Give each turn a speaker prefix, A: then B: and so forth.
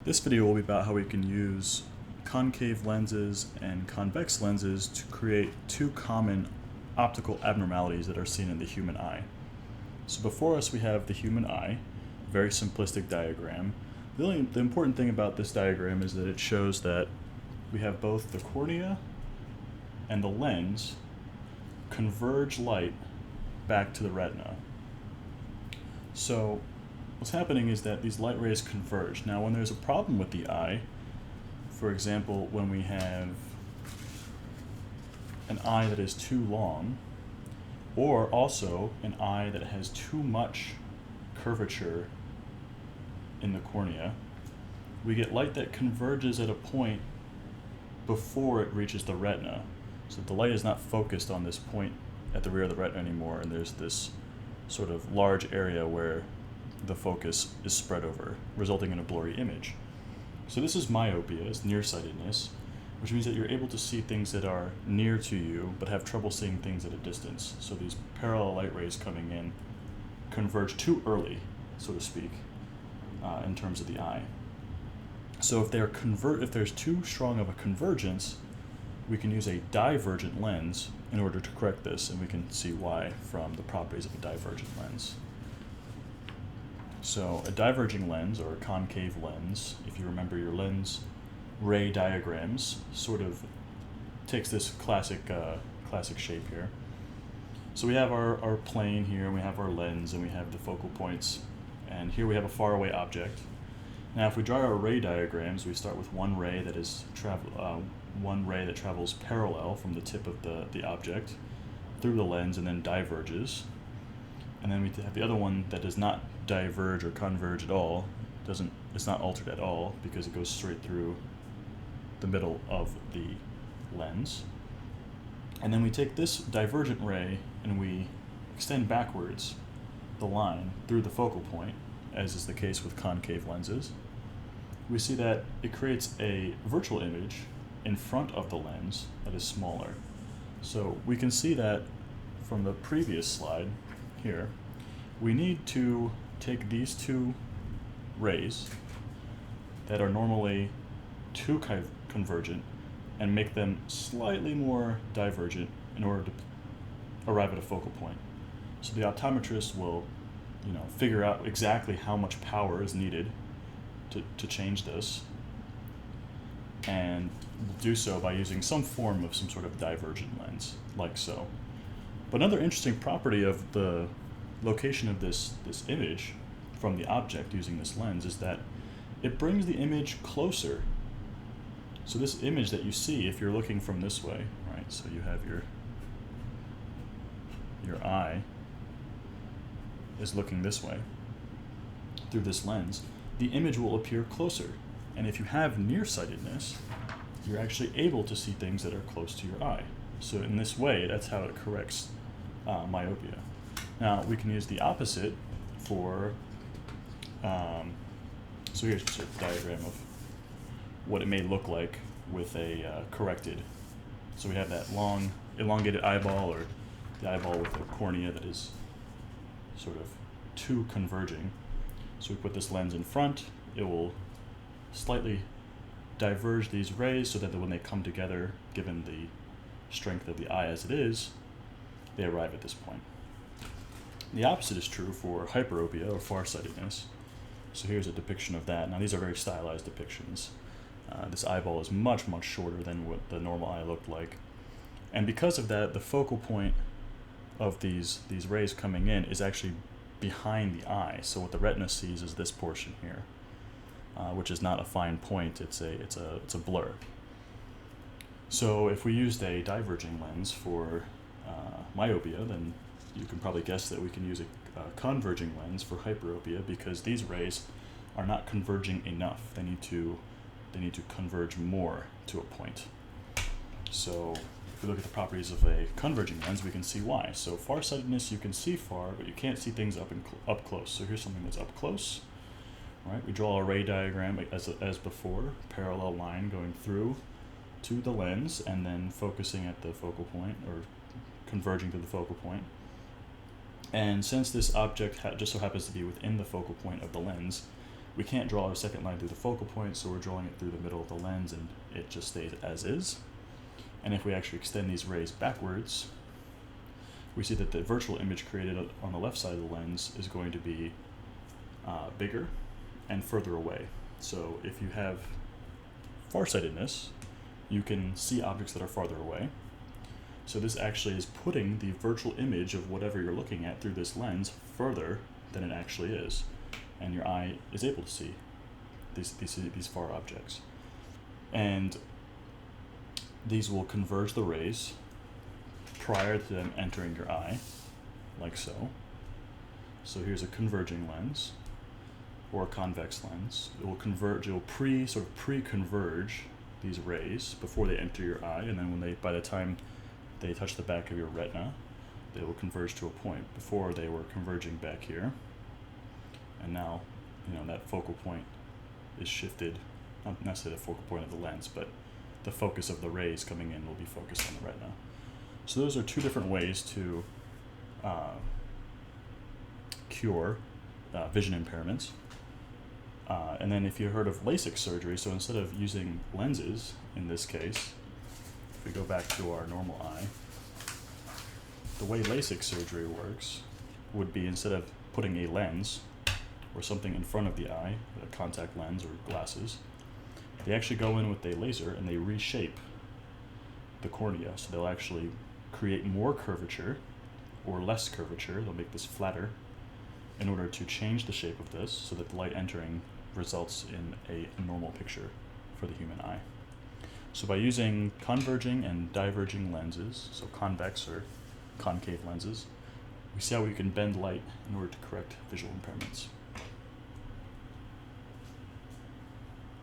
A: This video will be about how we can use concave lenses and convex lenses to create two common optical abnormalities that are seen in the human eye. So before us we have the human eye, very simplistic diagram. The important thing about this diagram is that it shows that we have both the cornea and the lens converge light back to the retina. So what's happening is that these light rays converge. Now when there's a problem with the eye, for example, when we have an eye that is too long, or also an eye that has too much curvature in the cornea, we get light that converges at a point before it reaches the retina. So the light is not focused on this point at the rear of the retina anymore, and there's this sort of large area where the focus is spread over, resulting in a blurry image. So this is myopia, it's nearsightedness, which means that you're able to see things that are near to you but have trouble seeing things at a distance. So these parallel light rays coming in converge too early, so to speak, in terms of the eye. So if there's too strong of a convergence, we can use a divergent lens in order to correct this, and we can see why from the properties of a divergent lens. So a diverging lens, or a concave lens, if you remember your lens ray diagrams, sort of takes this classic shape here. So we have our plane here, and we have our lens, and we have the focal points, and here we have a faraway object. Now if we draw our ray diagrams, we start with one ray that travels parallel from the tip of the object through the lens and then diverges. And then we have the other one that does not diverge or converge at all. It's not altered at all because it goes straight through the middle of the lens. And then we take this divergent ray and we extend backwards the line through the focal point, as is the case with concave lenses. We see that it creates a virtual image in front of the lens that is smaller. So we can see that from the previous slide here, we need to take these two rays that are normally too convergent and make them slightly more divergent in order to arrive at a focal point. So the optometrist will, figure out exactly how much power is needed to change this, and do so by using some form of some sort of divergent lens, like so. But another interesting property of the location of this image from the object using this lens is that it brings the image closer. So this image that you see, if you're looking from this way, right? So you have your eye is looking this way through this lens, the image will appear closer. And if you have nearsightedness, you're actually able to see things that are close to your eye. So in this way, that's how it corrects myopia. Now we can use the opposite for, so here's just a diagram of what it may look like with a corrected. So we have that long elongated eyeball, or the eyeball with a cornea that is sort of too converging. So we put this lens in front, it will slightly diverge these rays so that when they come together, given the strength of the eye as it is, they arrive at this point. The opposite is true for hyperopia, or farsightedness. So here's a depiction of that. Now these are very stylized depictions. This eyeball is much, much shorter than what the normal eye looked like. And because of that, the focal point of these rays coming in is actually behind the eye. So what the retina sees is this portion here, which is not a fine point, it's a blur. So if we used a diverging lens for myopia, then you can probably guess that we can use a converging lens for hyperopia, because these rays are not converging enough. They need to converge more to a point. So if we look at the properties of a converging lens, we can see why. So farsightedness, you can see far, but you can't see things up close. So here's something that's up close. Right? We draw a ray diagram as before, parallel line going through to the lens and then focusing at the focal point, or converging to the focal point. And since this object just so happens to be within the focal point of the lens, We can't draw our second line through the focal point, so we're drawing it through the middle of the lens, and it just stays as is. And if we actually extend these rays backwards, we see that the virtual image created on the left side of the lens is going to be bigger and further away. So if you have farsightedness, you can see objects that are farther away. So this actually is putting the virtual image of whatever you're looking at through this lens further than it actually is, and your eye is able to see these far objects. And these will converge the rays prior to them entering your eye, like so. So here's a converging lens, or a convex lens. It will converge, it will pre-converge these rays before they enter your eye, and then by the time they touch the back of your retina, they will converge to a point. Before they were converging back here, and now, that focal point is shifted, not necessarily the focal point of the lens, but the focus of the rays coming in will be focused on the retina. So those are two different ways to cure vision impairments. And then if you heard of LASIK surgery, so instead of using lenses, in this case, if we go back to our normal eye, the way LASIK surgery works would be, instead of putting a lens or something in front of the eye, a contact lens or glasses, they actually go in with a laser and they reshape the cornea. So they'll actually create more curvature or less curvature. They'll make this flatter in order to change the shape of this so that the light entering results in a normal picture for the human eye. So by using converging and diverging lenses, so convex or concave lenses, we see how we can bend light in order to correct visual impairments.